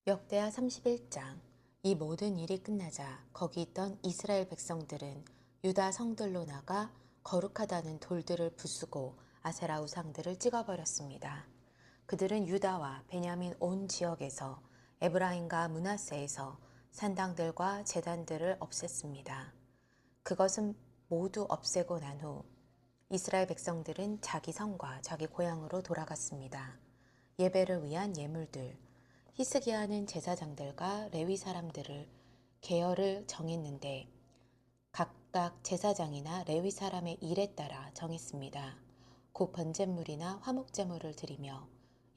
역대하 31장. 이 모든 일이 끝나자 거기 있던 이스라엘 백성들은 유다 성들로 나가 거룩하다는 돌들을 부수고 아세라 우상들을 찍어버렸습니다. 그들은 유다와 베냐민 온 지역에서 에브라임과 므낫세에서 산당들과 제단들을 없앴습니다. 그것은 모두 없애고 난 후 이스라엘 백성들은 자기 성과 자기 고향으로 돌아갔습니다. 예배를 위한 예물들, 히스기야는 제사장들과 레위 사람들을 계열을 정했는데 각각 제사장이나 레위 사람의 일에 따라 정했습니다. 곧 번제물이나 화목제물을 드리며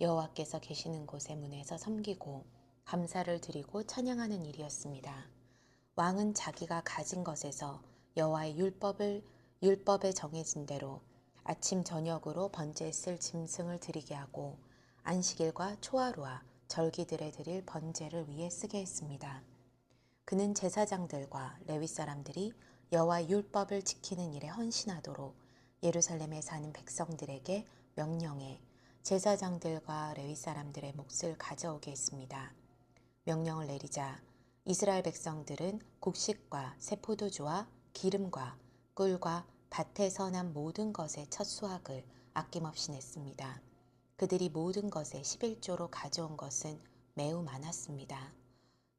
여호와께서 계시는 곳의 문에서 섬기고 감사를 드리고 찬양하는 일이었습니다. 왕은 자기가 가진 것에서 여호와의 율법에 정해진 대로 아침 저녁으로 번제했을 짐승을 드리게 하고 안식일과 초하루와 절기들에 드릴 번제를 위해 쓰게 했습니다. 그는 제사장들과 레위 사람들이 여호와의 율법을 지키는 일에 헌신하도록 예루살렘에 사는 백성들에게 명령해 제사장들과 레위 사람들의 몫을 가져오게 했습니다. 명령을 내리자 이스라엘 백성들은 곡식과 새 포도주와 기름과 꿀과 밭에서 난 모든 것의 첫 수확을 아낌없이 냈습니다. 그들이 모든 것의 11조로 가져온 것은 매우 많았습니다.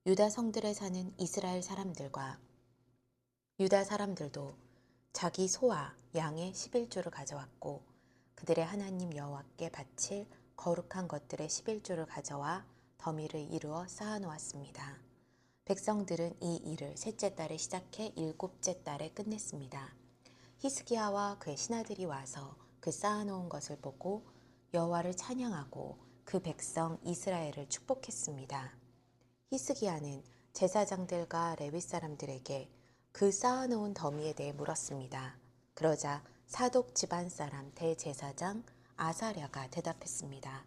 유다 성들에 사는 이스라엘 사람들과 유다 사람들도 자기 소와 양의 11조를 가져왔고 그들의 하나님 여호와께 바칠 거룩한 것들의 11조를 가져와 더미를 이루어 쌓아놓았습니다. 백성들은 이 일을 셋째 달에 시작해 일곱째 달에 끝냈습니다. 히스기야와 그의 신하들이 와서 그 쌓아놓은 것을 보고 여호와를 찬양하고 그 백성 이스라엘을 축복했습니다. 히스기야는 제사장들과 레위 사람들에게 그 쌓아놓은 더미에 대해 물었습니다. 그러자 사독 집안 사람 대제사장 아사랴가 대답했습니다.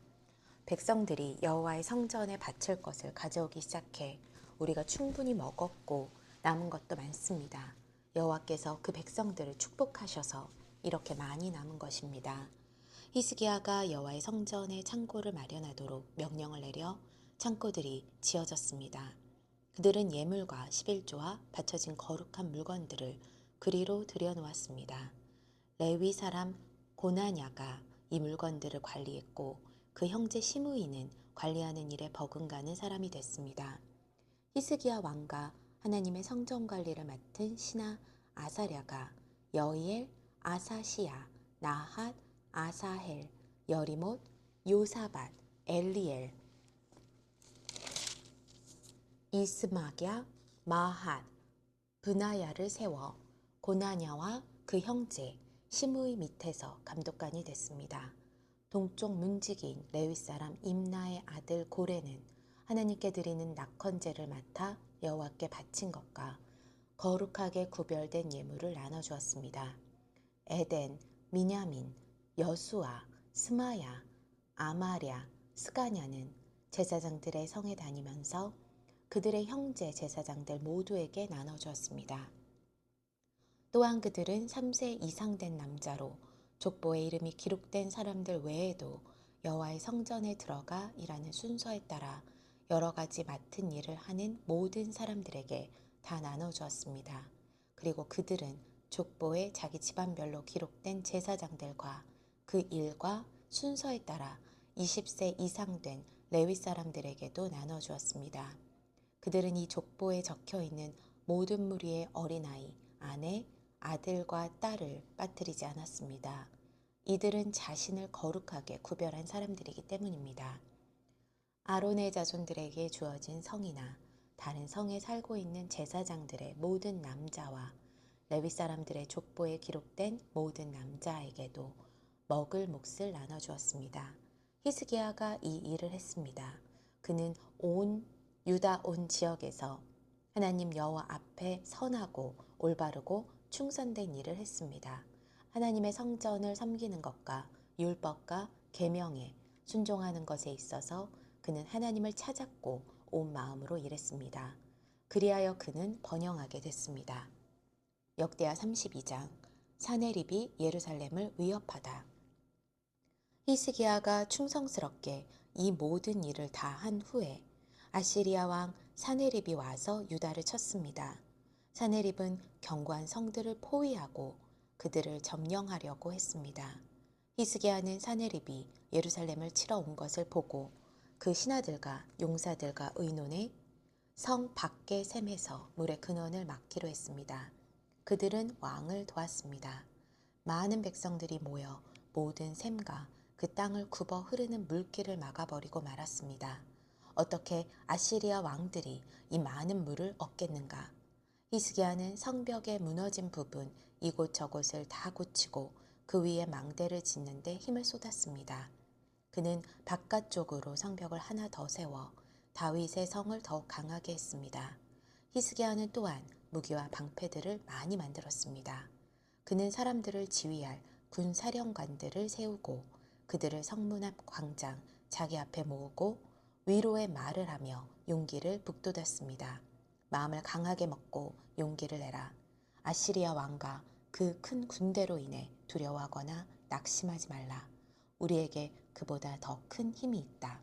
백성들이 여호와의 성전에 바칠 것을 가져오기 시작해 우리가 충분히 먹었고 남은 것도 많습니다. 여호와께서 그 백성들을 축복하셔서 이렇게 많이 남은 것입니다. 히스기야가 여호와의 성전에 창고를 마련하도록 명령을 내려 창고들이 지어졌습니다. 그들은 예물과 11조와 바쳐진 거룩한 물건들을 그리로 들여놓았습니다. 레위 사람 고나냐가 이 물건들을 관리했고 그 형제 시므이는 관리하는 일에 버금가는 사람이 됐습니다. 히스기야 왕과 하나님의 성전 관리를 맡은 신하 아사랴가 여이엘, 아사시야, 나핫, 아사헬, 여리못, 요사밧, 엘리엘, 이스마랴, 마핫, 브나야를 세워 고나냐와 그 형제 시므이 밑에서 감독관이 됐습니다. 동쪽 문지기인 레위 사람 임나의 아들 고레는 하나님께 드리는 낙헌제를 맡아 여호와께 바친 것과 거룩하게 구별된 예물을 나눠주었습니다. 에덴, 미냐민, 여수아, 스마야, 아마랴, 스가냐는 제사장들의 성에 다니면서 그들의 형제 제사장들 모두에게 나눠주었습니다. 또한 그들은 3세 이상 된 남자로 족보의 이름이 기록된 사람들 외에도 여호와의 성전에 들어가 일하는 순서에 따라 여러 가지 맡은 일을 하는 모든 사람들에게 다 나눠주었습니다. 그리고 그들은 족보에 자기 집안별로 기록된 제사장들과 그 일과 순서에 따라 20세 이상 된 레위 사람들에게도 나눠주었습니다. 그들은 이 족보에 적혀 있는 모든 무리의 어린아이, 아내, 아들과 딸을 빠뜨리지 않았습니다. 이들은 자신을 거룩하게 구별한 사람들이기 때문입니다. 아론의 자손들에게 주어진 성이나 다른 성에 살고 있는 제사장들의 모든 남자와 레위 사람들의 족보에 기록된 모든 남자에게도 먹을 몫을 나눠주었습니다. 히스기야가 이 일을 했습니다. 그는 유다 온 지역에서 하나님 여호와 앞에 선하고 올바르고 충성된 일을 했습니다. 하나님의 성전을 섬기는 것과 율법과 계명에 순종하는 것에 있어서 그는 하나님을 찾았고 온 마음으로 일했습니다. 그리하여 그는 번영하게 됐습니다. 역대하 32장. 사네립이 예루살렘을 위협하다. 히스기야가 충성스럽게 이 모든 일을 다 한 후에 아시리아 왕 사네립이 와서 유다를 쳤습니다. 사네립은 견고한 성들을 포위하고 그들을 점령하려고 했습니다. 히스기야는 사네립이 예루살렘을 치러 온 것을 보고 그 신하들과 용사들과 의논해 성 밖의 샘에서 물의 근원을 막기로 했습니다. 그들은 왕을 도왔습니다. 많은 백성들이 모여 모든 샘과 그 땅을 굽어 흐르는 물길을 막아버리고 말았습니다. 어떻게 아시리아 왕들이 이 많은 물을 얻겠는가? 히스기야는 성벽의 무너진 부분 이곳저곳을 다 고치고 그 위에 망대를 짓는데 힘을 쏟았습니다. 그는 바깥쪽으로 성벽을 하나 더 세워 다윗의 성을 더욱 강하게 했습니다. 히스기야는 또한 무기와 방패들을 많이 만들었습니다. 그는 사람들을 지휘할 군사령관들을 세우고 그들을 성문 앞 광장 자기 앞에 모으고 위로의 말을 하며 용기를 북돋았습니다. 마음을 강하게 먹고 용기를 내라. 아시리아 왕과 그 큰 군대로 인해 두려워하거나 낙심하지 말라. 우리에게 그보다 더 큰 힘이 있다.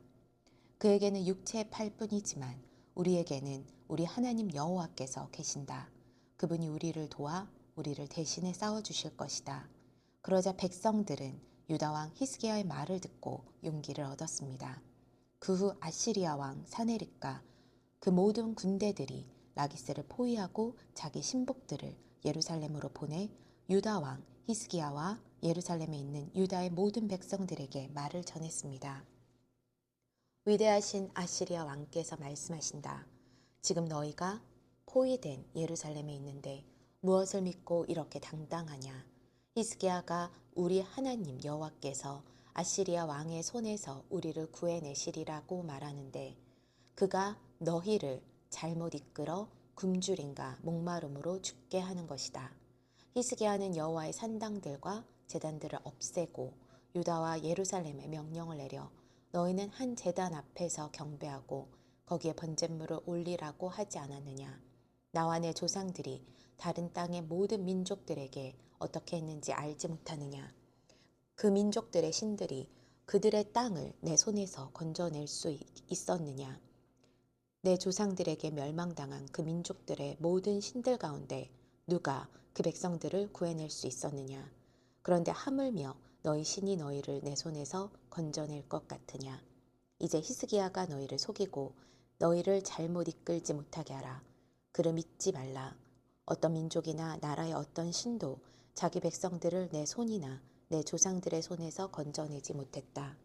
그에게는 육체의 팔뿐이지만 우리에게는 우리 하나님 여호와께서 계신다. 그분이 우리를 도와 우리를 대신해 싸워주실 것이다. 그러자 백성들은 유다 왕 히스기야의 말을 듣고 용기를 얻었습니다. 그 후 아시리아 왕 사네립과 그 모든 군대들이 라기스를 포위하고 자기 신복들을 예루살렘으로 보내 유다 왕 히스기야와 예루살렘에 있는 유다의 모든 백성들에게 말을 전했습니다. 위대하신 아시리아 왕께서 말씀하신다. 지금 너희가 포위된 예루살렘에 있는데 무엇을 믿고 이렇게 당당하냐? 히스기야가 우리 하나님 여호와께서 아시리아 왕의 손에서 우리를 구해내시리라고 말하는데 그가 너희를 잘못 이끌어 굶주림과 목마름으로 죽게 하는 것이다. 히스기야는 여호와의 산당들과 제단들을 없애고 유다와 예루살렘에 명령을 내려 너희는 한 제단 앞에서 경배하고 거기에 번제물을 올리라고 하지 않았느냐. 나와 내 조상들이 다른 땅의 모든 민족들에게 어떻게 했는지 알지 못하느냐. 그 민족들의 신들이 그들의 땅을 내 손에서 건져낼 수 있었느냐. 내 조상들에게 멸망당한 그 민족들의 모든 신들 가운데 누가 그 백성들을 구해낼 수 있었느냐. 그런데 하물며 너희 신이 너희를 내 손에서 건져낼 것 같으냐. 이제 히스기야가 너희를 속이고 너희를 잘못 이끌지 못하게 하라. 그를 믿지 말라. 어떤 민족이나 나라의 어떤 신도 자기 백성들을 내 손이나 내 조상들의 손에서 건져내지 못했다.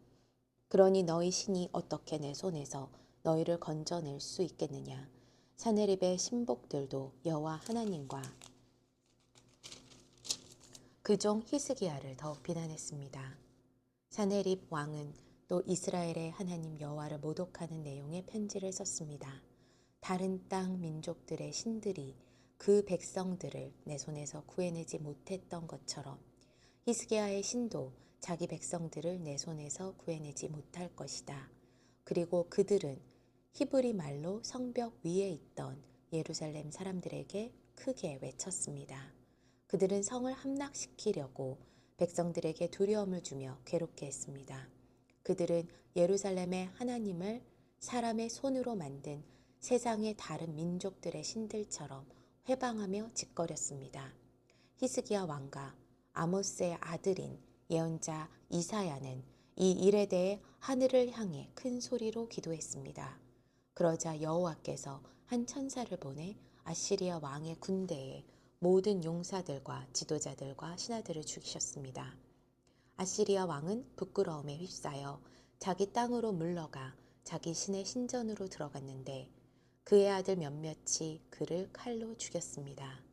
그러니 너희 신이 어떻게 내 손에서 너희를 건져낼 수 있겠느냐. 사네립의 신복들도 여호와 하나님과 그 종 히스기야를 더욱 비난했습니다. 사네립 왕은 또 이스라엘의 하나님 여호와를 모독하는 내용의 편지를 썼습니다. 다른 땅 민족들의 신들이 그 백성들을 내 손에서 구해내지 못했던 것처럼 히스기야의 신도 자기 백성들을 내 손에서 구해내지 못할 것이다. 그리고 그들은 히브리 말로 성벽 위에 있던 예루살렘 사람들에게 크게 외쳤습니다. 그들은 성을 함락시키려고 백성들에게 두려움을 주며 괴롭게 했습니다. 그들은 예루살렘의 하나님을 사람의 손으로 만든 세상의 다른 민족들의 신들처럼 회방하며 짓거렸습니다. 히스기야 왕과 아모스의 아들인 예언자 이사야는 이 일에 대해 하늘을 향해 큰 소리로 기도했습니다. 그러자 여호와께서 한 천사를 보내 아시리아 왕의 군대에 모든 용사들과 지도자들과 신하들을 죽이셨습니다. 아시리아 왕은 부끄러움에 휩싸여 자기 땅으로 물러가 자기 신의 신전으로 들어갔는데 그의 아들 몇몇이 그를 칼로 죽였습니다.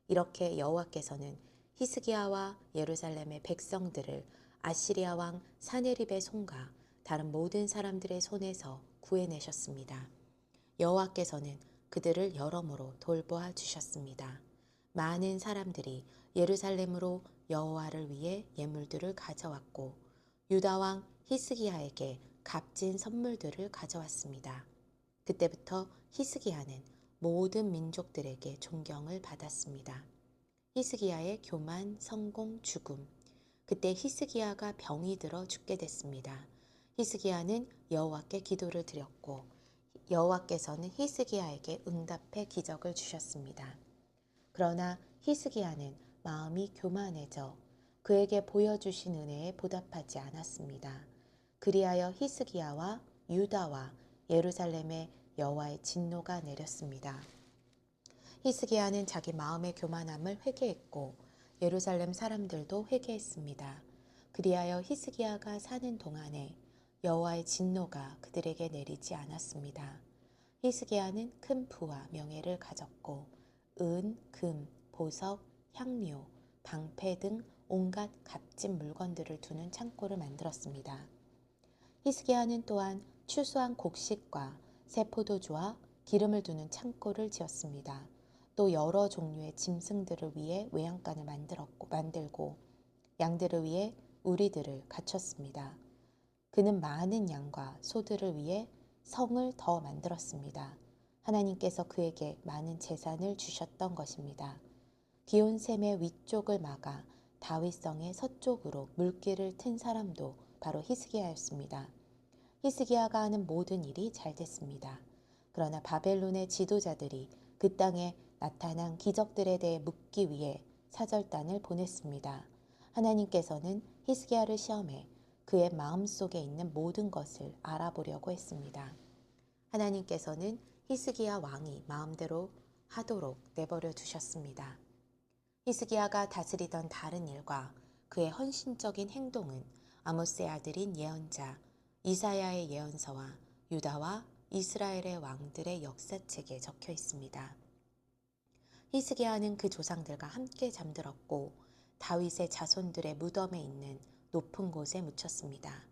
이렇게 여호와께서는 히스기야와 예루살렘의 백성들을 아시리아 왕 사네립의 손과 다른 모든 사람들의 손에서 구해내셨습니다. 여호와께서는 그들을 여러모로 돌보아 주셨습니다. 많은 사람들이 예루살렘으로 여호와를 위해 예물들을 가져왔고 유다 왕 히스기야에게 값진 선물들을 가져왔습니다. 그때부터 히스기야는 모든 민족들에게 존경을 받았습니다. 히스기야의 교만, 성공, 죽음. 그때 히스기야가 병이 들어 죽게 됐습니다. 히스기야는 여호와께 기도를 드렸고 여호와께서는 히스기야에게 응답해 기적을 주셨습니다. 그러나 히스기야는 마음이 교만해져 그에게 보여주신 은혜에 보답하지 않았습니다. 그리하여 히스기야와 유다와 예루살렘에 여호와의 진노가 내렸습니다. 히스기야는 자기 마음의 교만함을 회개했고 예루살렘 사람들도 회개했습니다. 그리하여 히스기야가 사는 동안에 여호와의 진노가 그들에게 내리지 않았습니다. 히스기야는 큰 부와 명예를 가졌고 은, 금, 보석, 향료, 방패 등 온갖 값진 물건들을 두는 창고를 만들었습니다. 히스기야는 또한 추수한 곡식과 새 포도주와 기름을 두는 창고를 지었습니다. 또 여러 종류의 짐승들을 위해 외양간을 만들고 양들을 위해 우리들을 갖췄습니다. 그는 많은 양과 소들을 위해 성을 더 만들었습니다. 하나님께서 그에게 많은 재산을 주셨던 것입니다. 기온샘의 위쪽을 막아 다윗성의 서쪽으로 물길을 튼 사람도 바로 히스기야였습니다. 히스기야가 하는 모든 일이 잘 됐습니다. 그러나 바벨론의 지도자들이 그 땅에 나타난 기적들에 대해 묻기 위해 사절단을 보냈습니다. 하나님께서는 히스기야를 시험해 그의 마음속에 있는 모든 것을 알아보려고 했습니다. 하나님께서는 히스기야 왕이 마음대로 하도록 내버려 두셨습니다. 히스기야가 다스리던 다른 일과 그의 헌신적인 행동은 아모스의 아들인 예언자 이사야의 예언서와 유다와 이스라엘의 왕들의 역사책에 적혀 있습니다. 히스기야는 그 조상들과 함께 잠들었고 다윗의 자손들의 무덤에 있는 높은 곳에 묻혔습니다.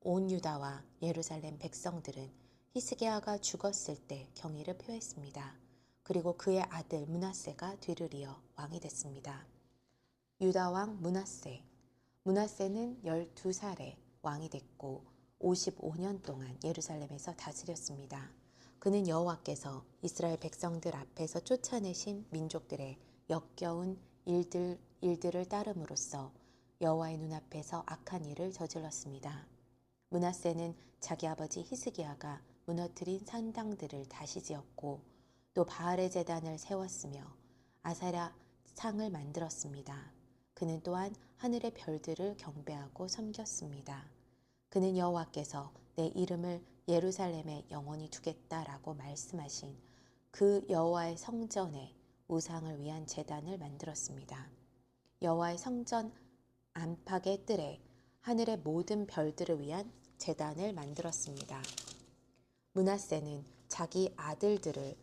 온 유다와 예루살렘 백성들은 히스기야가 죽었을 때 경의를 표했습니다. 그리고 그의 아들 므낫세가 뒤를 이어 왕이 됐습니다. 유다 왕 므낫세. 므낫세는 12살에 왕이 됐고 55년 동안 예루살렘에서 다스렸습니다. 그는 여호와께서 이스라엘 백성들 앞에서 쫓아내신 민족들의 역겨운 일들을 따름으로써 여호와의 눈앞에서 악한 일을 저질렀습니다. 므낫세는 자기 아버지 히스기야가 무너뜨린 산당들을 다시 지었고 또 바알의 제단을 세웠으며 아세라 상을 만들었습니다. 그는 또한 하늘의 별들을 경배하고 섬겼습니다. 그는 여호와께서 내 이름을 예루살렘에 영원히 두겠다라고 말씀하신 그 여호와의 성전에 우상을 위한 제단을 만들었습니다. 여호와의 성전 안팎의 뜰에 하늘의 모든 별들을 위한 제단을 만들었습니다. 므낫세는 자기 아들들을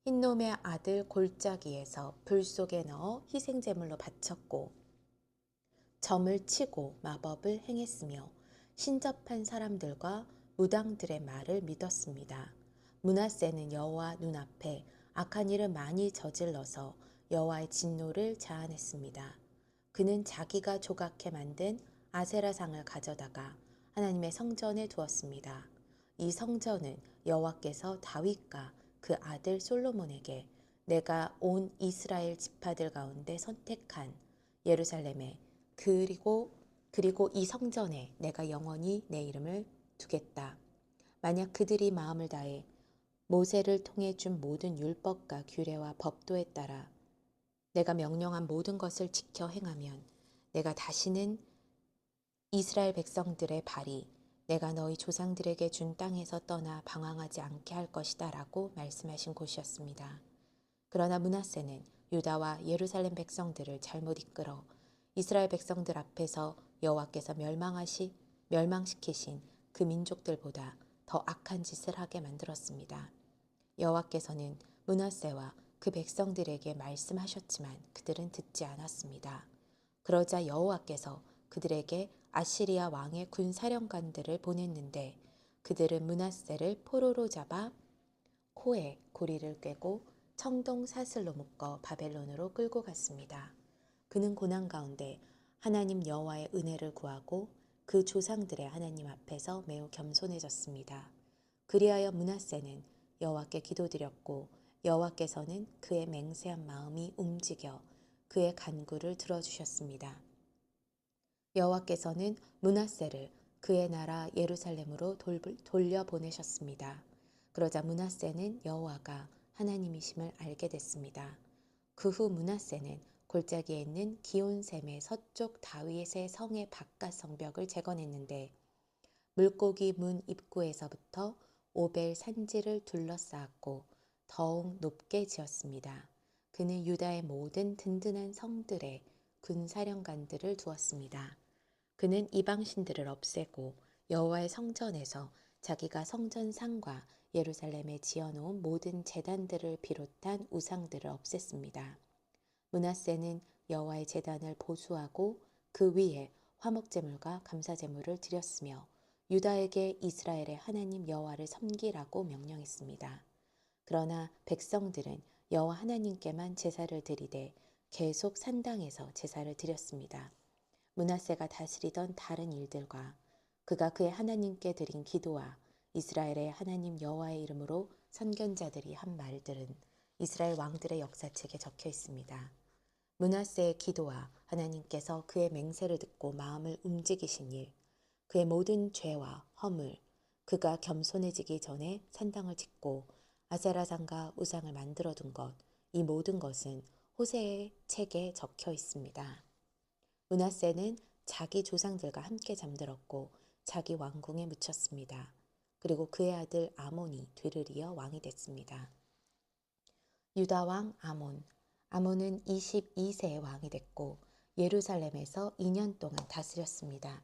흰놈의 아들 골짜기에서 불 속에 넣어 희생제물로 바쳤고 점을 치고 마법을 행했으며 신접한 사람들과 무당들의 말을 믿었습니다. 므낫세는 여호와 눈앞에 악한 일을 많이 저질러서 여호와의 진노를 자아냈습니다. 그는 자기가 조각해 만든 아세라상을 가져다가 하나님의 성전에 두었습니다. 이 성전은 여호와께서 다윗과 그 아들 솔로몬에게 내가 온 이스라엘 지파들 가운데 선택한 예루살렘에 그리고 이 성전에 내가 영원히 내 이름을 두겠다. 만약 그들이 마음을 다해 모세를 통해 준 모든 율법과 규례와 법도에 따라 내가 명령한 모든 것을 지켜 행하면 내가 다시는 이스라엘 백성들의 발이 내가 너희 조상들에게 준 땅에서 떠나 방황하지 않게 할 것이다 라고 말씀하신 곳이었습니다. 그러나 므낫세는 유다와 예루살렘 백성들을 잘못 이끌어 이스라엘 백성들 앞에서 여호와께서 멸망시키신 그 민족들보다 더 악한 짓을 하게 만들었습니다. 여호와께서는 므낫세와 그 백성들에게 말씀하셨지만 그들은 듣지 않았습니다. 그러자 여호와께서 그들에게 아시리아 왕의 군사령관들을 보냈는데 그들은 므낫세를 포로로 잡아 코에 고리를 꿰고 청동 사슬로 묶어 바벨론으로 끌고 갔습니다. 그는 고난 가운데 하나님 여호와의 은혜를 구하고 그 조상들의 하나님 앞에서 매우 겸손해졌습니다. 그리하여 므낫세는 여호와께 기도드렸고 여호와께서는 그의 맹세한 마음이 움직여 그의 간구를 들어주셨습니다. 여호와께서는 므낫세를 그의 나라 예루살렘으로 돌려보내셨습니다. 그러자 므낫세는 여호와가 하나님이심을 알게 됐습니다. 그 후 므낫세는 골짜기에 있는 기온샘의 서쪽 다윗의 성의 바깥 성벽을 재건했는데 물고기 문 입구에서부터 오벨 산지를 둘러싸았고 더욱 높게 지었습니다. 그는 유다의 모든 든든한 성들에 군사령관들을 두었습니다. 그는 이방신들을 없애고 여호와의 성전에서 자기가 성전상과 예루살렘에 지어놓은 모든 제단들을 비롯한 우상들을 없앴습니다. 므낫세는 여호와의 제단을 보수하고 그 위에 화목제물과 감사제물을 드렸으며 유다에게 이스라엘의 하나님 여호와를 섬기라고 명령했습니다. 그러나 백성들은 여호와 하나님께만 제사를 드리되 계속 산당에서 제사를 드렸습니다. 므낫세가 다스리던 다른 일들과 그가 그의 하나님께 드린 기도와 이스라엘의 하나님 여호와의 이름으로 선견자들이 한 말들은 이스라엘 왕들의 역사책에 적혀 있습니다. 므낫세의 기도와 하나님께서 그의 맹세를 듣고 마음을 움직이신 일, 그의 모든 죄와 허물, 그가 겸손해지기 전에 산당을 짓고 아세라산과 우상을 만들어 둔 것, 이 모든 것은 호세의 책에 적혀 있습니다. 므낫세는 자기 조상들과 함께 잠들었고 자기 왕궁에 묻혔습니다. 그리고 그의 아들 아몬이 뒤를 이어 왕이 됐습니다. 유다 왕 아몬. 아몬은 22세에 왕이 됐고 예루살렘에서 2년 동안 다스렸습니다.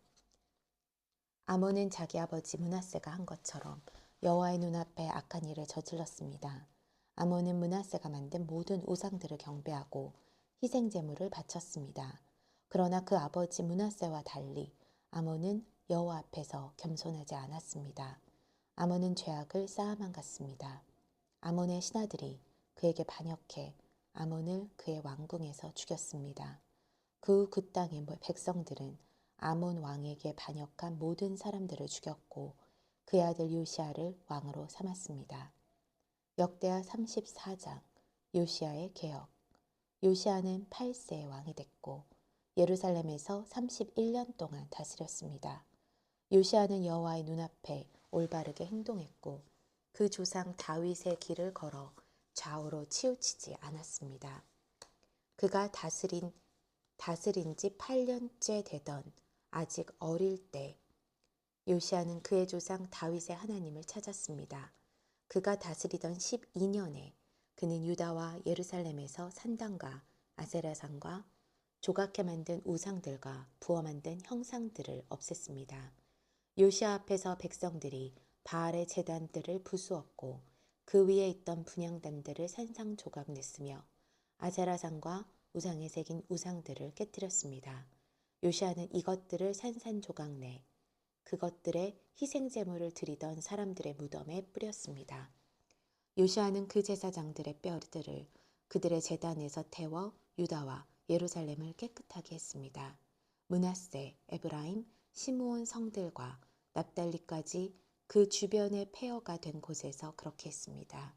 아몬은 자기 아버지 므낫세가 한 것처럼 여호와의 눈앞에 악한 일을 저질렀습니다. 아몬은 므낫세가 만든 모든 우상들을 경배하고 희생 제물을 바쳤습니다. 그러나 그 아버지 므낫세와 달리 아몬은 여호와 앞에서 겸손하지 않았습니다. 아몬은 죄악을 쌓아만 갔습니다. 아몬의 신하들이 그에게 반역해 아몬을 그의 왕궁에서 죽였습니다. 그 땅의 백성들은 아몬 왕에게 반역한 모든 사람들을 죽였고 그의 아들 요시아를 왕으로 삼았습니다. 역대하 34장 요시아의 개혁. 요시아는 8세에 왕이 됐고 예루살렘에서 31년 동안 다스렸습니다. 요시아는 여호와의 눈앞에 올바르게 행동했고 그 조상 다윗의 길을 걸어 좌우로 치우치지 않았습니다. 그가 다스린 지 8년째 되던 아직 어릴 때 요시아는 그의 조상 다윗의 하나님을 찾았습니다. 그가 다스리던 12년에 그는 유다와 예루살렘에서 산당과 아세라산과 조각해 만든 우상들과 부어 만든 형상들을 없앴습니다. 요시아 앞에서 백성들이 바알의 제단들을 부수었고 그 위에 있던 분향단들을 산상조각 냈으며 아세라산과 우상에 새긴 우상들을 깨뜨렸습니다. 요시아는 이것들을 산산조각 내 그것들의 희생제물을 드리던 사람들의 무덤에 뿌렸습니다. 요시아는 그 제사장들의 뼈들을 그들의 제단에서 태워 유다와 예루살렘을 깨끗하게 했습니다. 므낫세, 에브라임, 시므온 성들과 납달리까지 그 주변의 폐허가 된 곳에서 그렇게 했습니다.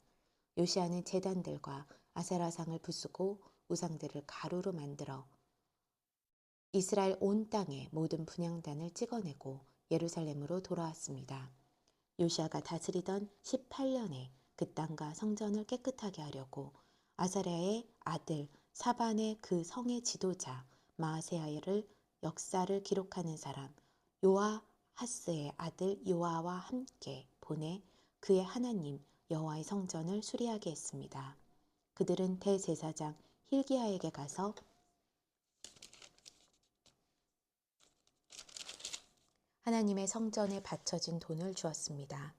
요시아는 제단들과 아세라상을 부수고 우상들을 가루로 만들어 이스라엘 온 땅에 모든 분향단을 찍어내고 예루살렘으로 돌아왔습니다. 요시아가 다스리던 18년에 그 땅과 성전을 깨끗하게 하려고 아사랴의 아들 사반의 그 성의 지도자 마아세야를 역사를 기록하는 사람 요아하스의 아들 요아와 함께 보내 그의 하나님 여호와의 성전을 수리하게 했습니다. 그들은 대제사장 hil기야에게 가서 하나님의 성전에 바쳐진 돈을 주었습니다.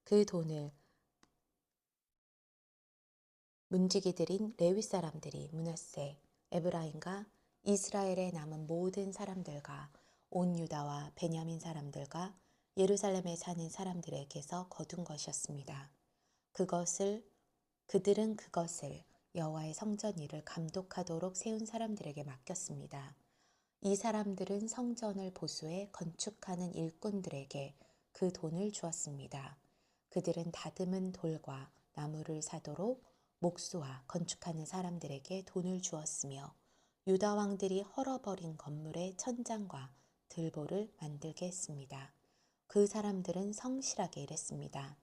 그 돈을 문지기들인 레위 사람들이 므낫세, 에브라임과 이스라엘에 남은 모든 사람들과 온 유다와 베냐민 사람들과 예루살렘에 사는 사람들에게서 거둔 것이었습니다. 그들은 그것을 여호와의 성전 일을 감독하도록 세운 사람들에게 맡겼습니다. 이 사람들은 성전을 보수해 건축하는 일꾼들에게 그 돈을 주었습니다. 그들은 다듬은 돌과 나무를 사도록 목수와 건축하는 사람들에게 돈을 주었으며 유다 왕들이 헐어버린 건물의 천장과 들보를 만들게 했습니다. 그 사람들은 성실하게 일했습니다.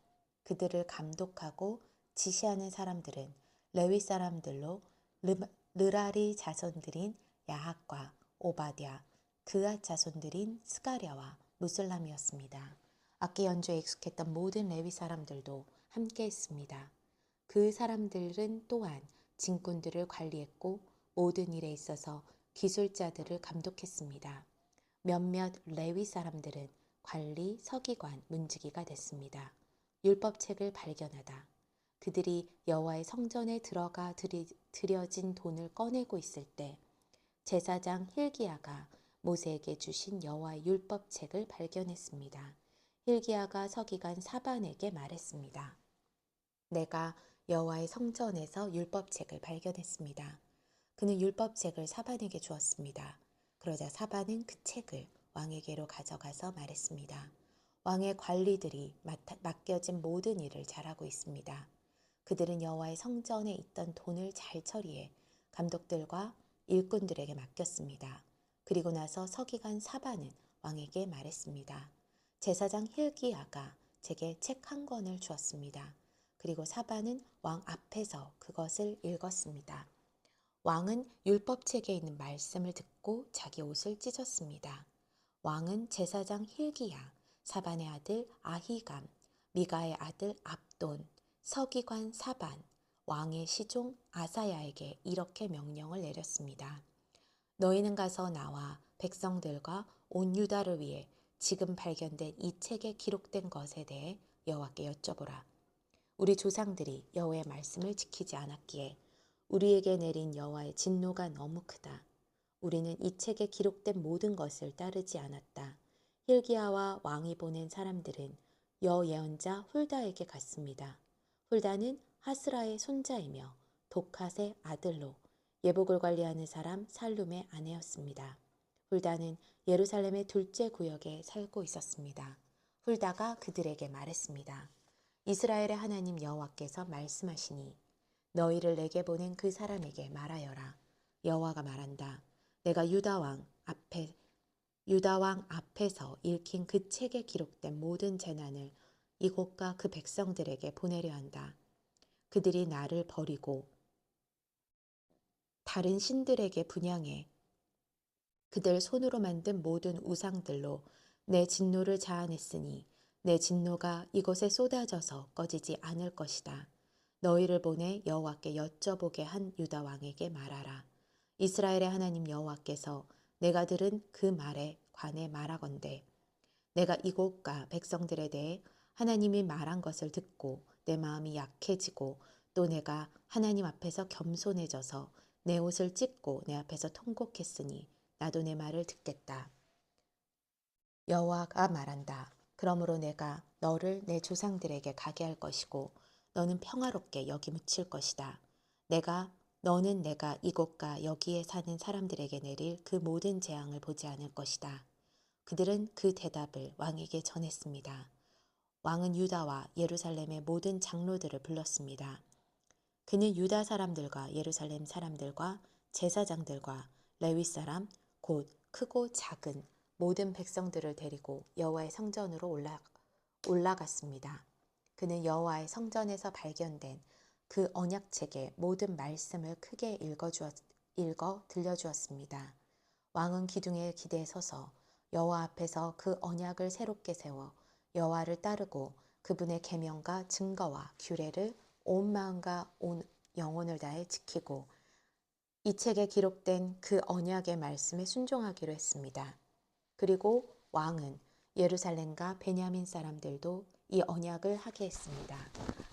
그들을 감독하고 지시하는 사람들은 레위 사람들로 르라리 자손들인 야핫과 오바댜, 그앗 자손들인 스가랴와 무슬람이었습니다. 악기 연주에 익숙했던 모든 레위 사람들도 함께 했습니다. 그 사람들은 또한 진군들을 관리했고 모든 일에 있어서 기술자들을 감독했습니다. 몇몇 레위 사람들은 관리, 서기관, 문지기가 됐습니다. 율법책을 발견하다. 그들이 여호와의 성전에 들어가 드려진 돈을 꺼내고 있을 때 제사장 힐기야가 모세에게 주신 여호와의 율법책을 발견했습니다. 힐기야가 서기관 사반에게 말했습니다. 내가 여호와의 성전에서 율법책을 발견했습니다. 그는 율법책을 사반에게 주었습니다. 그러자 사반은 그 책을 왕에게로 가져가서 말했습니다. 왕의 관리들이 맡겨진 모든 일을 잘하고 있습니다. 그들은 여호와의 성전에 있던 돈을 잘 처리해 감독들과 일꾼들에게 맡겼습니다. 그리고 나서 서기관 사반은 왕에게 말했습니다. 제사장 힐기야가 제게 책 한 권을 주었습니다. 그리고 사반은 왕 앞에서 그것을 읽었습니다. 왕은 율법책에 있는 말씀을 듣고 자기 옷을 찢었습니다. 왕은 제사장 힐기야, 사반의 아들 아히감, 미가의 아들 압돈, 서기관 사반, 왕의 시종 아사야에게 이렇게 명령을 내렸습니다. 너희는 가서 나와 백성들과 온 유다를 위해 지금 발견된 이 책에 기록된 것에 대해 여호와께 여쭤보라. 우리 조상들이 여호와의 말씀을 지키지 않았기에 우리에게 내린 여호와의 진노가 너무 크다. 우리는 이 책에 기록된 모든 것을 따르지 않았다. 힐기야와 왕이 보낸 사람들은 여예언자 훌다에게 갔습니다. 훌다는 하스라의 손자이며 독핫의 아들로 예복을 관리하는 사람 살룸의 아내였습니다. 훌다는 예루살렘의 둘째 구역에 살고 있었습니다. 훌다가 그들에게 말했습니다. 이스라엘의 하나님 여호와께서 말씀하시니 너희를 내게 보낸 그 사람에게 말하여라. 여호와가 말한다. 내가 유다 왕 앞에서 읽힌 그 책에 기록된 모든 재난을 이곳과 그 백성들에게 보내려 한다. 그들이 나를 버리고 다른 신들에게 분향해 그들 손으로 만든 모든 우상들로 내 진노를 자아냈으니 내 진노가 이곳에 쏟아져서 꺼지지 않을 것이다. 너희를 보내 여호와께 여쭤보게 한 유다 왕에게 말하라. 이스라엘의 하나님 여호와께서 내가 들은 그 말에 관해 말하건대 내가 이곳과 백성들에 대해 하나님이 말한 것을 듣고 내 마음이 약해지고 또 내가 하나님 앞에서 겸손해져서 내 옷을 찢고 내 앞에서 통곡했으니 나도 내 말을 듣겠다. 여호와가 말한다. 그러므로 내가 너를 내 조상들에게 가게 할 것이고 너는 평화롭게 여기 묻힐 것이다. 너는 내가 이곳과 여기에 사는 사람들에게 내릴 그 모든 재앙을 보지 않을 것이다. 그들은 그 대답을 왕에게 전했습니다. 왕은 유다와 예루살렘의 모든 장로들을 불렀습니다. 그는 유다 사람들과 예루살렘 사람들과 제사장들과 레위 사람 곧 크고 작은 모든 백성들을 데리고 여호와의 성전으로 올라갔습니다. 그는 여호와의 성전에서 발견된 그 언약책의 모든 말씀을 크게 읽어 들려주었습니다. 왕은 기둥에 기대에 서서 여호와 앞에서 그 언약을 새롭게 세워 여호와를 따르고 그분의 계명과 증거와 규례를 온 마음과 온 영혼을 다해 지키고 이 책에 기록된 그 언약의 말씀에 순종하기로 했습니다. 그리고 왕은 예루살렘과 베냐민 사람들도 이 언약을 하게 했습니다.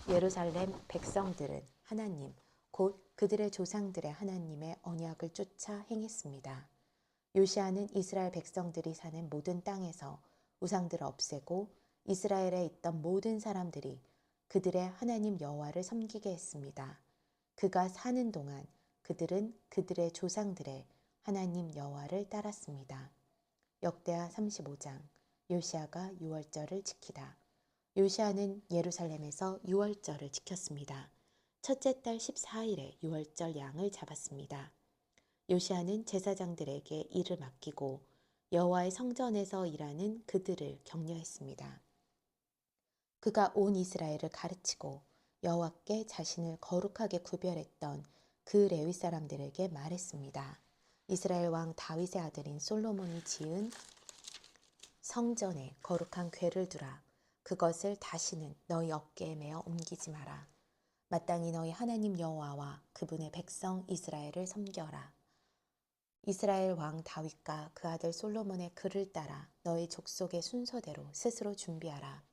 예루살렘 백성들은 하나님, 곧 그들의 조상들의 하나님의 언약을 쫓아 행했습니다. 요시아는 이스라엘 백성들이 사는 모든 땅에서 우상들을 없애고 이스라엘에 있던 모든 사람들이 그들의 하나님 여호와를 섬기게 했습니다. 그가 사는 동안 그들은 그들의 조상들의 하나님 여호와를 따랐습니다. 역대하 35장 요시아가 유월절을 지키다. 요시아는 예루살렘에서 유월절을 지켰습니다. 첫째 달 14일에 유월절 양을 잡았습니다. 요시아는 제사장들에게 일을 맡기고 여호와의 성전에서 일하는 그들을 격려했습니다. 그가 온 이스라엘을 가르치고 여호와께 자신을 거룩하게 구별했던 그 레위 사람들에게 말했습니다. 이스라엘 왕 다윗의 아들인 솔로몬이 지은 성전에 거룩한 궤를 두라. 그것을 다시는 너희 어깨에 메어 옮기지 마라. 마땅히 너희 하나님 여호와와 그분의 백성 이스라엘을 섬겨라. 이스라엘 왕 다윗과 그 아들 솔로몬의 글을 따라 너희 족속의 순서대로 스스로 준비하라.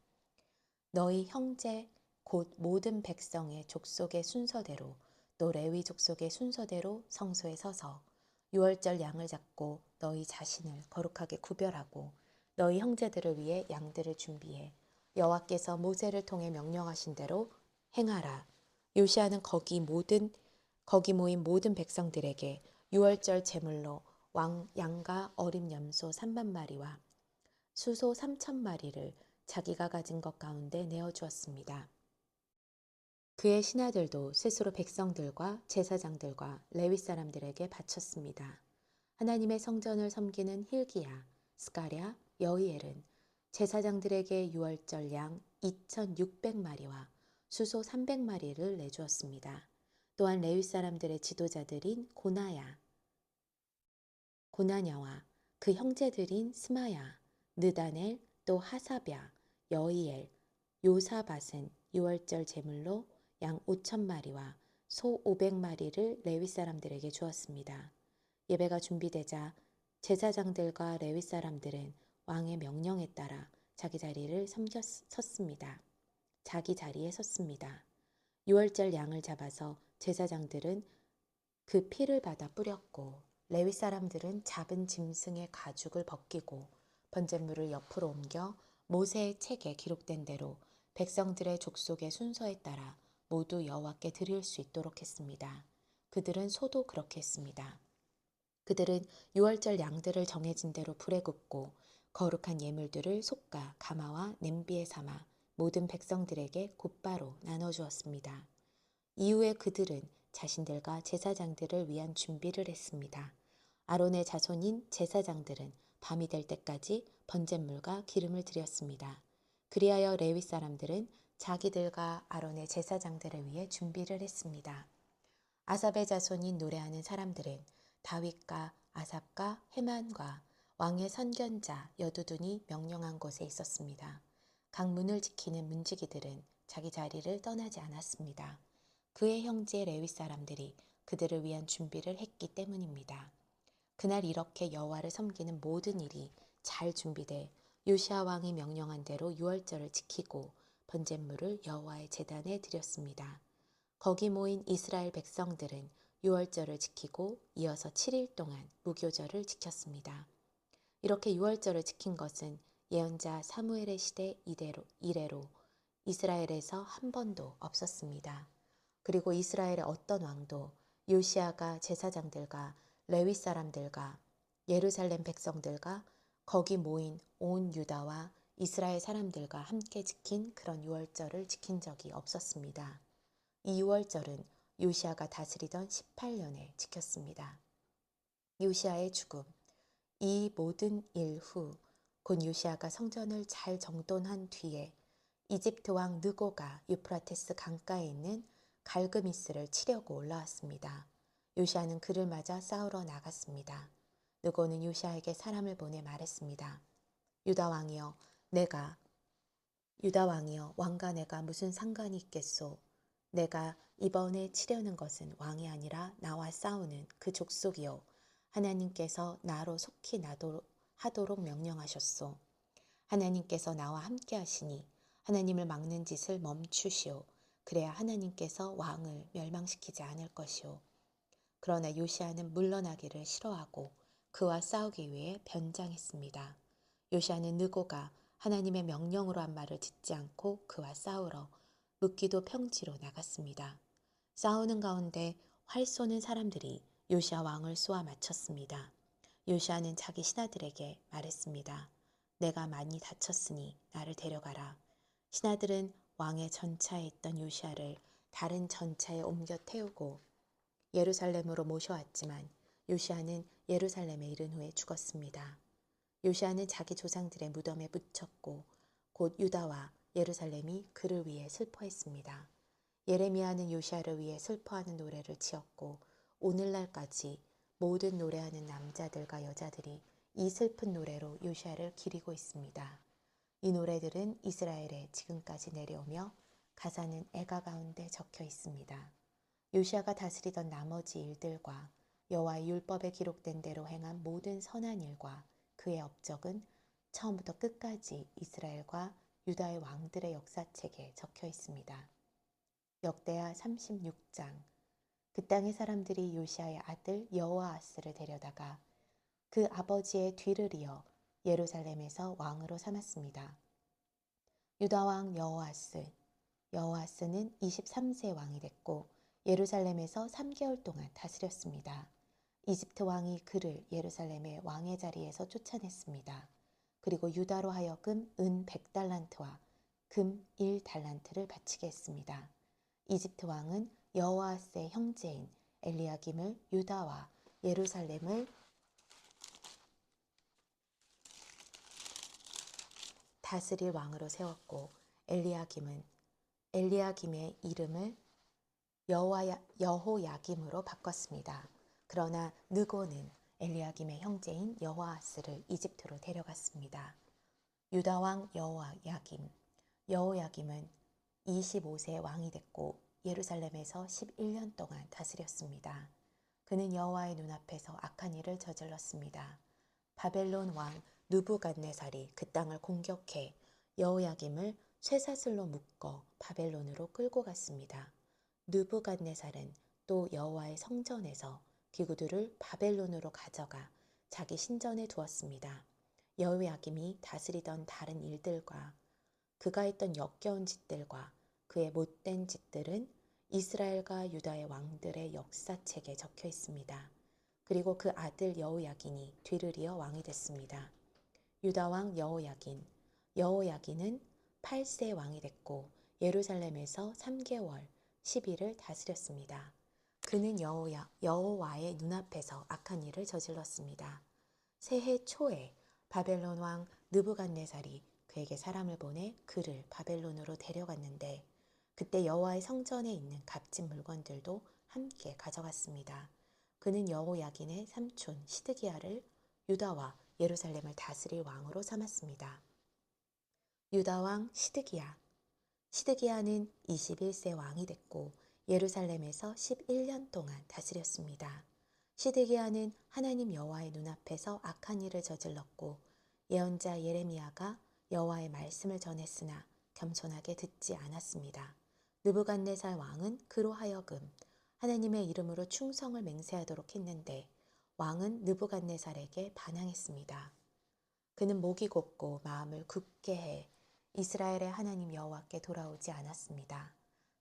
너희 형제 곧 모든 백성의 족속의 순서대로 또 레위 족속의 순서대로 성소에 서서 유월절 양을 잡고 너희 자신을 거룩하게 구별하고 너희 형제들을 위해 양들을 준비해 여호와께서 모세를 통해 명령하신 대로 행하라. 요시아는 거기 모인 모든 백성들에게 유월절 제물로 양과 어린 염소 3만 마리와 수소 3천 마리를 자기가 가진 것 가운데 내어주었습니다. 그의 신하들도 스스로 백성들과 제사장들과 레위 사람들에게 바쳤습니다. 하나님의 성전을 섬기는 힐기야, 스가랴, 여히엘은 제사장들에게 유월절 양 2,600마리와 수소 300마리를 내주었습니다. 또한 레위 사람들의 지도자들인 고나냐와 그 형제들인 스마야, 느다넬, 또 하사랴, 여히엘, 요사밧은 유월절 제물로 양 5,000마리와 소 500마리를 레위 사람들에게 주었습니다. 예배가 준비되자 제사장들과 레위 사람들은 왕의 명령에 따라 자기 자리에 섰습니다. 유월절 양을 잡아서 제사장들은 그 피를 받아 뿌렸고 레위 사람들은 잡은 짐승의 가죽을 벗기고 번제물을 옆으로 옮겨 모세의 책에 기록된 대로 백성들의 족속의 순서에 따라 모두 여호와께 드릴 수 있도록 했습니다. 그들은 소도 그렇게 했습니다. 그들은 유월절 양들을 정해진 대로 불에 굽고 거룩한 예물들을 솥과 가마와 냄비에 삼아 모든 백성들에게 곧바로 나눠주었습니다. 이후에 그들은 자신들과 제사장들을 위한 준비를 했습니다. 아론의 자손인 제사장들은 밤이 될 때까지 번제물과 기름을 드렸습니다. 그리하여 레위 사람들은 자기들과 아론의 제사장들을 위해 준비를 했습니다. 아삽의 자손인 노래하는 사람들은 다윗과 아삽과 헤만과 왕의 선견자 여두둔이 명령한 곳에 있었습니다. 각 문을 지키는 문지기들은 자기 자리를 떠나지 않았습니다. 그의 형제 레위 사람들이 그들을 위한 준비를 했기 때문입니다. 그날 이렇게 여호와를 섬기는 모든 일이 잘 준비돼 요시아 왕이 명령한 대로 유월절을 지키고 번제물을 여호와의 제단에 드렸습니다. 거기 모인 이스라엘 백성들은 유월절을 지키고 이어서 7일 동안 무교절을 지켰습니다. 이렇게 유월절을 지킨 것은 예언자 사무엘의 시대 이래로 이스라엘에서 한 번도 없었습니다. 그리고 이스라엘의 어떤 왕도 요시아가 제사장들과 레위 사람들과 예루살렘 백성들과 거기 모인 온 유다와 이스라엘 사람들과 함께 지킨 그런 유월절을 지킨 적이 없었습니다. 이 유월절은 요시아가 다스리던 18년에 지켰습니다. 요시아의 죽음. 이 모든 일 후 곧 요시아가 성전을 잘 정돈한 뒤에 이집트 왕 느고가 유프라테스 강가에 있는 갈그미스를 치려고 올라왔습니다. 요시아는 그를 맞아 싸우러 나갔습니다. 느고는 요시아에게 사람을 보내 말했습니다. 유다 왕이여 왕과 내가 무슨 상관이 있겠소? 내가 이번에 치려는 것은 왕이 아니라 나와 싸우는 그 족속이요. 하나님께서 나로 속히 하도록 명령하셨소. 하나님께서 나와 함께 하시니 하나님을 막는 짓을 멈추시오. 그래야 하나님께서 왕을 멸망시키지 않을 것이오. 그러나 요시아는 물러나기를 싫어하고 그와 싸우기 위해 변장했습니다. 요시아는 느고가 하나님의 명령으로 한 말을 듣지 않고 그와 싸우러 묻기도 평지로 나갔습니다. 싸우는 가운데 활 쏘는 사람들이 요시아 왕을 쏘아 맞췄습니다. 요시아는 자기 신하들에게 말했습니다. 내가 많이 다쳤으니 나를 데려가라. 신하들은 왕의 전차에 있던 요시아를 다른 전차에 옮겨 태우고 예루살렘으로 모셔왔지만 요시아는 예루살렘에 이른 후에 죽었습니다. 요시아는 자기 조상들의 무덤에 묻혔고 곧 유다와 예루살렘이 그를 위해 슬퍼했습니다. 예레미야는 요시야를 위해 슬퍼하는 노래를 지었고 오늘날까지 모든 노래하는 남자들과 여자들이 이 슬픈 노래로 요시야를 기리고 있습니다. 이 노래들은 이스라엘에 지금까지 내려오며 가사는 애가 가운데 적혀 있습니다. 요시야가 다스리던 나머지 일들과 여호와의 율법에 기록된 대로 행한 모든 선한 일과 그의 업적은 처음부터 끝까지 이스라엘과 유다의 왕들의 역사책에 적혀 있습니다. 역대하 36장. 그 땅의 사람들이 요시야의 아들 여호아하스를 데려다가 그 아버지의 뒤를 이어 예루살렘에서 왕으로 삼았습니다. 유다 왕 여호아스는 23세 왕이 됐고 예루살렘에서 3개월 동안 다스렸습니다. 이집트 왕이 그를 예루살렘의 왕의 자리에서 쫓아냈습니다. 그리고 유다로 하여금 은 100달란트와 금 1달란트를 바치게 했습니다. 이집트 왕은 여호아스의 형제인 엘리야김을 유다와 예루살렘을 다스릴 왕으로 세웠고 엘리야김의 이름을 여호야김으로 바꿨습니다. 그러나 느고는 엘리야김의 형제인 여호아스를 이집트로 데려갔습니다. 유다 왕 여호야김은 25세 왕이 됐고 예루살렘에서 11년 동안 다스렸습니다. 그는 여호와의 눈앞에서 악한 일을 저질렀습니다. 바벨론 왕 느부갓네살이 그 땅을 공격해 여호야김을 쇠사슬로 묶어 바벨론으로 끌고 갔습니다. 느부갓네살은 또 여호와의 성전에서 기구들을 바벨론으로 가져가 자기 신전에 두었습니다. 여호야김이 다스리던 다른 일들과 그가 했던 역겨운 짓들과 그의 못된 짓들은 이스라엘과 유다의 왕들의 역사책에 적혀 있습니다. 그리고 그 아들 여호야긴이 뒤를 이어 왕이 됐습니다. 유다 왕 여호야긴은 8세 왕이 됐고 예루살렘에서 3개월 10일을 다스렸습니다. 그는 여호와의 눈앞에서 악한 일을 저질렀습니다. 새해 초에 바벨론 왕 느부갓네살이 그에게 사람을 보내 그를 바벨론으로 데려갔는데 그때 여호와의 성전에 있는 값진 물건들도 함께 가져갔습니다. 그는 여호야긴의 삼촌 시드기야를 유다와 예루살렘을 다스릴 왕으로 삼았습니다. 유다 왕 시드기야는 21세 왕이 됐고 예루살렘에서 11년 동안 다스렸습니다. 시드기야는 하나님 여호와의 눈앞에서 악한 일을 저질렀고 예언자 예레미야가 여호와의 말씀을 전했으나 겸손하게 듣지 않았습니다. 느부갓네살 왕은 그로 하여금 하나님의 이름으로 충성을 맹세하도록 했는데 왕은 느부갓네살에게 반항했습니다. 그는 목이 곧고 마음을 굳게 해 이스라엘의 하나님 여호와께 돌아오지 않았습니다.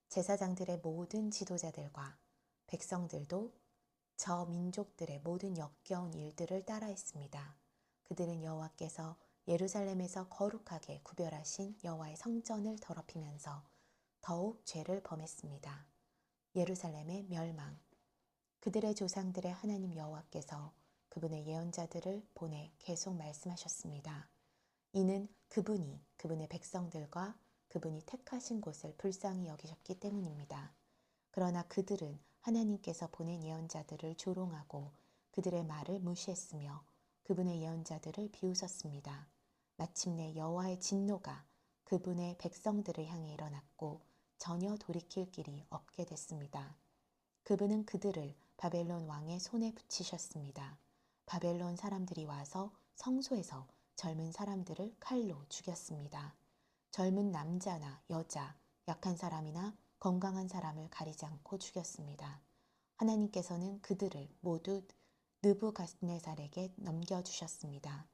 제사장들의 모든 지도자들과 백성들도 저 민족들의 모든 역겨운 일들을 따라했습니다. 그들은 여호와께서 예루살렘에서 거룩하게 구별하신 여호와의 성전을 더럽히면서 더욱 죄를 범했습니다. 예루살렘의 멸망. 그들의 조상들의 하나님 여호와께서 그분의 예언자들을 보내 계속 말씀하셨습니다. 이는 그분이 그분의 백성들과 그분이 택하신 곳을 불쌍히 여기셨기 때문입니다. 그러나 그들은 하나님께서 보낸 예언자들을 조롱하고 그들의 말을 무시했으며 그분의 예언자들을 비웃었습니다. 마침내 여호와의 진노가 그분의 백성들을 향해 일어났고 전혀 돌이킬 길이 없게 됐습니다. 그분은 그들을 바벨론 왕의 손에 붙이셨습니다. 바벨론 사람들이 와서 성소에서 젊은 사람들을 칼로 죽였습니다. 젊은 남자나 여자, 약한 사람이나 건강한 사람을 가리지 않고 죽였습니다. 하나님께서는 그들을 모두 느부갓네살에게 넘겨주셨습니다.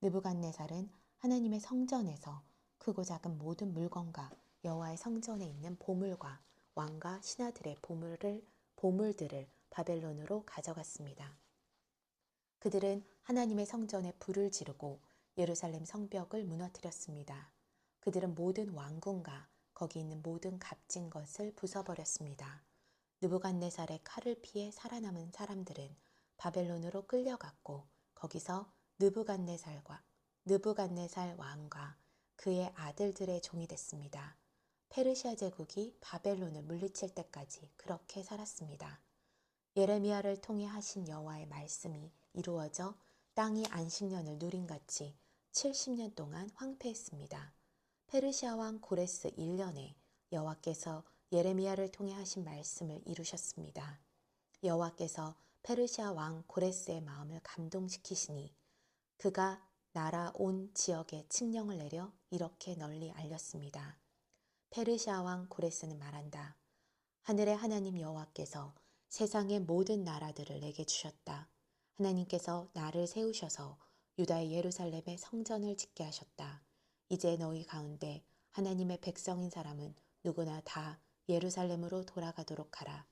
느부갓네살은 하나님의 성전에서 크고 작은 모든 물건과 여호와의 성전에 있는 보물과 왕과 신하들의 보물들을 바벨론으로 가져갔습니다. 그들은 하나님의 성전에 불을 지르고 예루살렘 성벽을 무너뜨렸습니다. 그들은 모든 왕궁과 거기 있는 모든 값진 것을 부숴버렸습니다. 느부갓네살의 칼을 피해 살아남은 사람들은 바벨론으로 끌려갔고 거기서 느부갓네살 왕과 그의 아들들의 종이 됐습니다. 페르시아 제국이 바벨론을 물리칠 때까지 그렇게 살았습니다. 예레미야를 통해 하신 여호와의 말씀이 이루어져 땅이 안식년을 누린같이 70년 동안 황폐했습니다. 페르시아 왕 고레스 1년에 여호와께서 예레미야를 통해 하신 말씀을 이루셨습니다. 여호와께서 페르시아 왕 고레스의 마음을 감동시키시니 그가 나라 온 지역에 칙령을 내려 이렇게 널리 알렸습니다. 페르시아 왕 고레스는 말한다. 하늘의 하나님 여호와께서 세상의 모든 나라들을 내게 주셨다. 하나님께서 나를 세우셔서 유다의 예루살렘에 성전을 짓게 하셨다. 이제 너희 가운데 하나님의 백성인 사람은 누구나 다 예루살렘으로 돌아가도록 하라.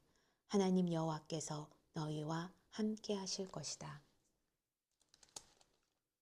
하나님 여호와께서 너희와 함께 하실 것이다.